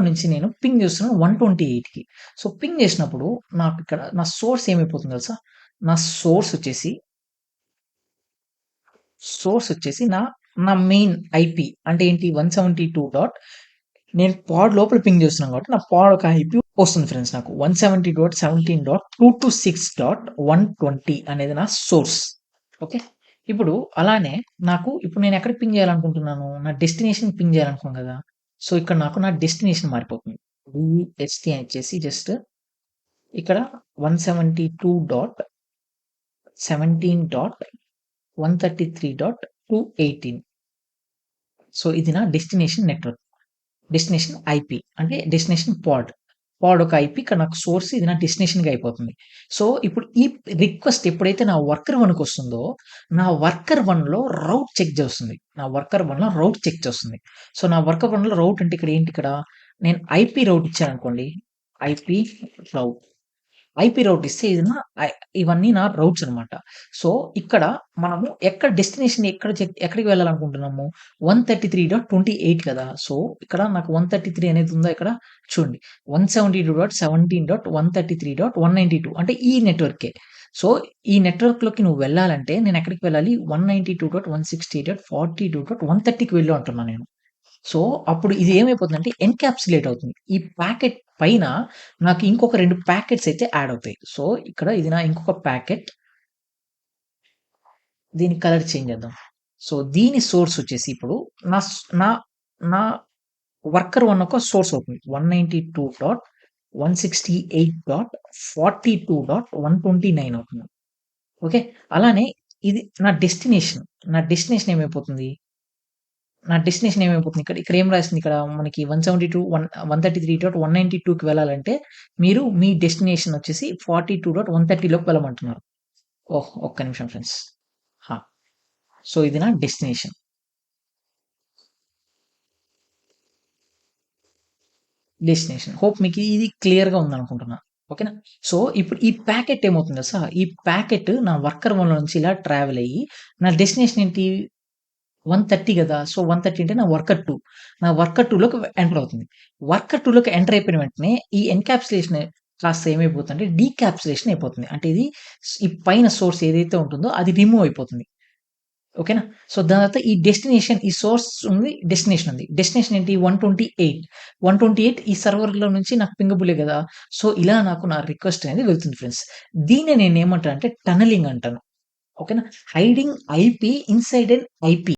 నుంచి నేను పింగ్ చేస్తున్నాను 128కి. సో, పింగ్ చేసినప్పుడు నాకు ఇక్కడ నా సోర్స్ ఏమైపోతుందో తెలుసా? నా సోర్స్ వచ్చేసి నా మెయిన్ ఐపీ అంటే ఏంటి 172 డాట్ నేను పాడ్ లోపల పింగ్ చేస్తున్నాను కాబట్టి నా పాడ్ ఒక ఐపీ వస్తుంది ఫ్రెండ్స్ నాకు 170.17.226.120 అనేది నా సోర్స్. ఓకే. ఇప్పుడు అలానే ఇప్పుడు నేను ఎక్కడ పింగ్ చేయాలనుకుంటున్నాను? నా డెస్టినేషన్ పింగ్ చేయాలనుకున్నాను కదా! సో, ఇక్కడ నాకు నా డెస్టినేషన్ మారిపోతుంది. డీఎస్టీ అని ఇచ్చేసి జస్ట్ ఇక్కడ 172.17.133.218 సో, ఇది నా డెస్టినేషన్ నెట్వర్క్. డెస్టినేషన్ ఐపీ అంటే డెస్టినేషన్ పాడ్. పాడ్ ఒక ఐపీ ఇక్కడ నాకు సోర్స్ ఇది నా డెస్టినేషన్‌గా అయిపోతుంది. సో, ఇప్పుడు ఈ రిక్వెస్ట్ ఎప్పుడైతే నా వర్కర్ 1కొస్తుందో, నా వర్కర్ 1లో రౌట్ చెక్ చేస్తుంది. నా వర్కర్ 1లో రౌట్ చెక్ చేస్తుంది. సో, నా వర్కర్ 1లో రౌట్ అంటే ఇక్కడ ఏంటి ఇక్కడ నేను ఐపీ రౌట్ ఇచ్చాననుకోండి. ఐపీ రౌట్. ఐపీ రౌట్ ఇస్తే ఇది నా ఇవన్నీ నా రౌట్స్ అన్నమాట. సో, ఇక్కడ మనము డెస్టినేషన్ ఎక్కడికి వెళ్ళాలనుకుంటున్నాము? 133.28 కదా! సో, ఇక్కడ నాకు 133 అనేది ఉందా ఇక్కడ? చూడండి. 172.17.133.192 అంటే ఈ నెట్వర్కే. సో, ఈ నెట్వర్క్‌లోకి నువ్వు వెళ్ళాలంటే నేను ఎక్కడికి వెళ్ళాలి? 192.168.42.130కి వెళ్ళు అంటున్నా నేను. సో, అప్పుడు ఇది ఏమైపోతుందంటే ఎన్‌క్యాప్సులేట్ అవుతుంది. ఈ ప్యాకెట్ పైన నాకు ఇంకొక 2 ప్యాకెట్స్ అయితే యాడ్ అవుతాయి. సో, ఇక్కడ ఇది నా ఇంకొక ప్యాకెట్. దీని కలర్ చేంజ్ చేద్దాం. సో, దీని సోర్స్ వచ్చేసి ఇప్పుడు నా స్ నా నా వర్కర్ 1 ఒక సోర్స్ అవుతుంది. 192.168.42.129 అవుతుంది. ఓకే. అలానే ఇది నా డెస్టినేషన్. నా డెస్టినేషన్ ఏమైపోతుంది ఇక్కడ ఏం రాసింది ఇక్కడ మనకి 133.192కి వెళ్ళాలంటే మీరు మీ డెస్టినేషన్ వచ్చేసి 42.130లోకి వెళ్ళమంటున్నారు. ఓహ్! ఒక్క నిమిషం ఫ్రెండ్స్. హా! సో, ఇది నా డెస్టినేషన్. హోప్ మీకు ఇది క్లియర్‌గా ఉందనుకుంటున్నా. ఓకేనా? సో, ఇప్పుడు ఈ ప్యాకెట్ ఏమవుతుంది తెలుసా? ఈ ప్యాకెట్ నా వర్కర్ 1 నుంచి ఇలా ట్రావెల్ అయ్యి నా డెస్టినేషన్ ఏంటి? 130 గదా! సో, 130 అంటే నా వర్కర్ 2. నా వర్కర్ 2లోకి ఎంటర్ అవుతుంది. వర్కర్ 2లోకి ఎంటర్ అయిపోయిన వెంటనే ఈ ఎన్‌క్యాప్సులేషన్ కాస్త ఏమైపోతుందంటే డీక్యాప్సులేషన్ అయిపోతుంది. అంటే ఇది ఈ పైన సోర్స్ ఏదైతే ఉంటుందో అది రిమూవ్ అయిపోతుంది. ఓకేనా? సో, దాని తర్వాత ఈ సోర్స్ ఉంది, డెస్టినేషన్ ఉంది. డెస్టినేషన్ ఏంటి? 128. 128 ఈ సర్వర్‌లో నుంచి నాకు పింగబులే గదా! సో, ఇలా నాకు నా రిక్వెస్ట్ అనేది వెళ్తుంది ఫ్రెండ్స్. దీన్నే నేనేమంటానంటే టన్నెలింగ్ అంటాను. ఓకేనా? హైడింగ్ ఐపీ ఇన్సైడ్ ఎన్ ఐపీ.